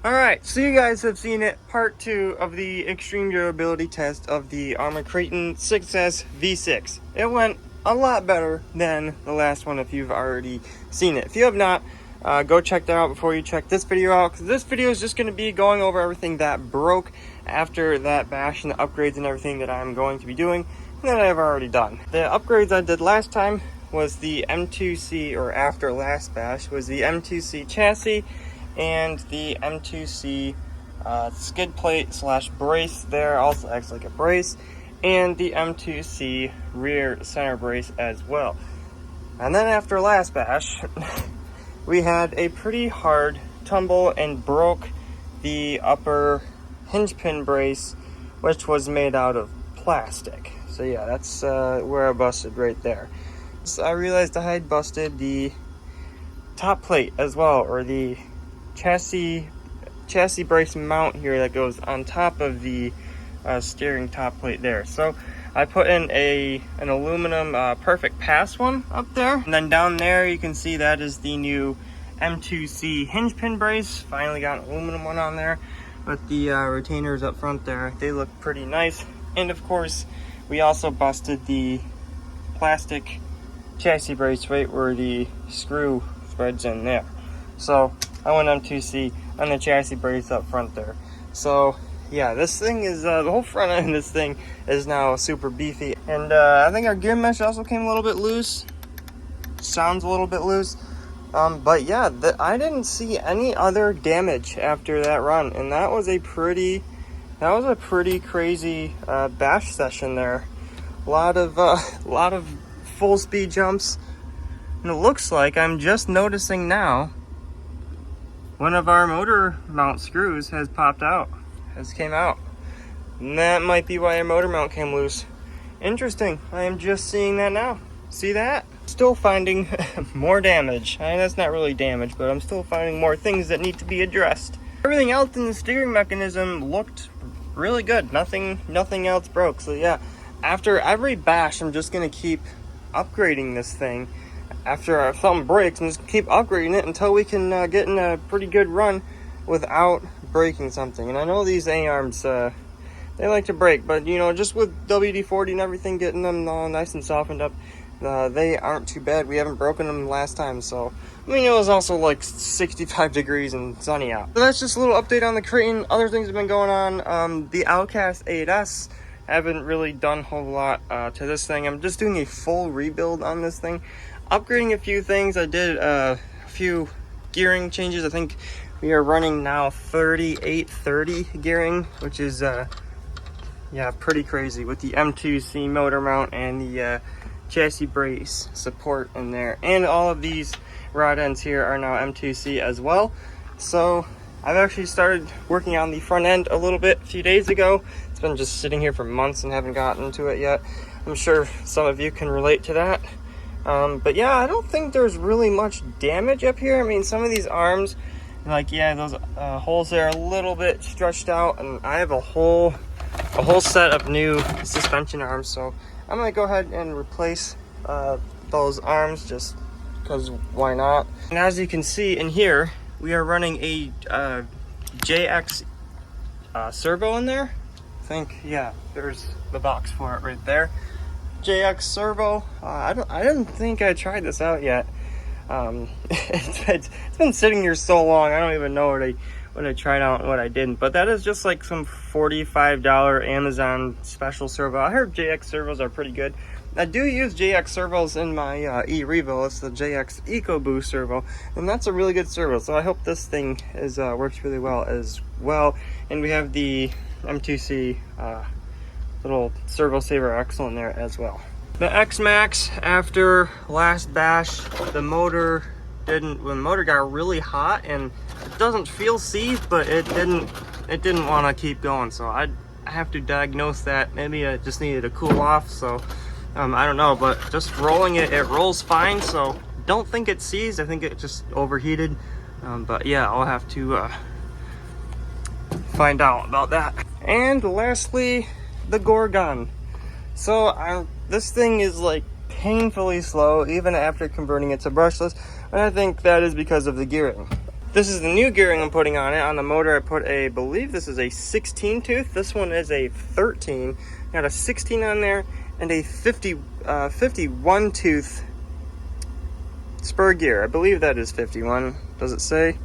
Alright, so you guys have seen it, part 2 of the extreme durability test of the Arrma Kraton 6S V6. It went a lot better than the last one if you've already seen it. If you have not, go check that out before you check this video out, because this video is just going to be going over everything that broke after that bash and the upgrades and everything that I'm going to be doing and that I've already done. The upgrades I did last time was the M2C, or after last bash, was the M2C chassis and the M2C skid plate slash brace there, also acts like a brace, and the M2C rear center brace as well. And then after last bash, we had a pretty hard tumble and broke the upper hinge pin brace, which was made out of plastic. So yeah, that's where I busted right there. So I realized I had busted the top plate as well, or the chassis brace mount here that goes on top of the steering top plate there. So I put in an aluminum perfect pass one up there, and then down there you can see that is the new M2C hinge pin brace. Finally got an aluminum one on there, but the retainers up front there, they look pretty nice. And of course we also busted the plastic chassis brace right where the screw threads in there. So I went M2C on the chassis brace up front there. So yeah, this thing is, the whole front end of this thing is now super beefy. And I think our gear mesh also came a little bit loose. Sounds a little bit loose. But yeah, I didn't see any other damage after that run. And that was a pretty crazy bash session there. A lot of full speed jumps. And it looks like I'm just noticing now one of our motor mount screws has popped out, came out. And that might be why our motor mount came loose. Interesting, I am just seeing that now. See that? Still finding more damage. I mean, that's not really damage, but I'm still finding more things that need to be addressed. Everything else in the steering mechanism looked really good. Nothing else broke. So yeah, after every bash, I'm just gonna keep upgrading this thing. After something breaks, and just keep upgrading it until we can get in a pretty good run without breaking something. And I know these A-arms, they like to break, but you know, just with WD-40 and everything, getting them all nice and softened up, they aren't too bad. We haven't broken them last time, so I mean, it was also like 65 degrees and sunny out. So that's just a little update on the Kraton. Other things have been going on. The Outcast 8S, haven't really done a whole lot to this thing. I'm just doing a full rebuild on this thing. Upgrading a few things. I did a few gearing changes. I think we are running now 3830 gearing, which is yeah, pretty crazy with the M2C motor mount and the chassis brace support in there. And all of these rod ends here are now M2C as well. So I've actually started working on the front end a little bit a few days ago. It's been just sitting here for months and haven't gotten to it yet. I'm sure some of you can relate to that. But yeah, I don't think there's really much damage up here. I mean, some of these arms, like, yeah, those holes there are a little bit stretched out, and I have a whole set of new suspension arms, so I'm gonna go ahead and replace those arms just because why not. And as you can see in here, we are running a JX servo in there. I think, yeah, there's the box for it right there. JX servo. I didn't think I tried this out yet. It's been sitting here so long, I don't even know what I tried out and what I didn't. But that is just like some $45 Amazon special servo. I heard JX servos are pretty good. I do use JX servos in my e-Revo. It's the JX EcoBoost servo, and that's a really good servo. So I hope this thing works really well as well. And we have the M2C little servo saver axle in there as well. The X-Max, after last bash, when the motor got really hot, and it doesn't feel seized, but it didn't want to keep going. So I have to diagnose that. Maybe it just needed to cool off. So I don't know, but just rolling it rolls fine. So don't think it's seized. I think it just overheated. But yeah, I'll have to find out about that. And lastly, the Gorgon. So this thing is like painfully slow even after converting it to brushless, and I think that is because of the gearing. This is the new gearing I'm putting on it. On the motor, I put I believe this is a 16 tooth. This one is a 13. Got a 16 on there and a 51 tooth spur gear. I believe that is 51. Does it say?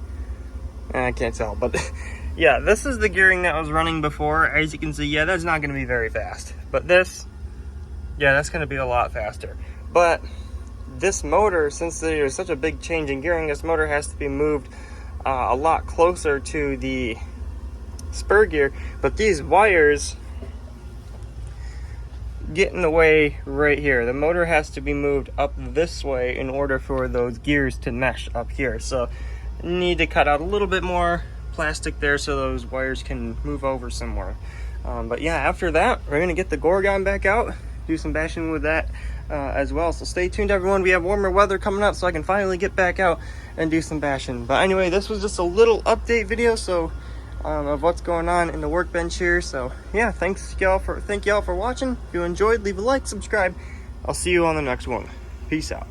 I can't tell, but yeah, this is the gearing that was running before. As you can see, yeah, that's not going to be very fast. But this, yeah, that's going to be a lot faster. But this motor, since there's such a big change in gearing, this motor has to be moved a lot closer to the spur gear. But these wires get in the way right here. The motor has to be moved up this way in order for those gears to mesh up here. So need to cut out a little bit more plastic there so those wires can move over somewhere. But yeah, after that, we're gonna get the Gorgon back out, do some bashing with that as well. So stay tuned, everyone. We have warmer weather coming up, so I can finally get back out and do some bashing. But anyway, this was just a little update video, so of what's going on in the workbench here. So yeah, thank y'all for watching. If you enjoyed, leave a like, subscribe. I'll see you on the next one. Peace out.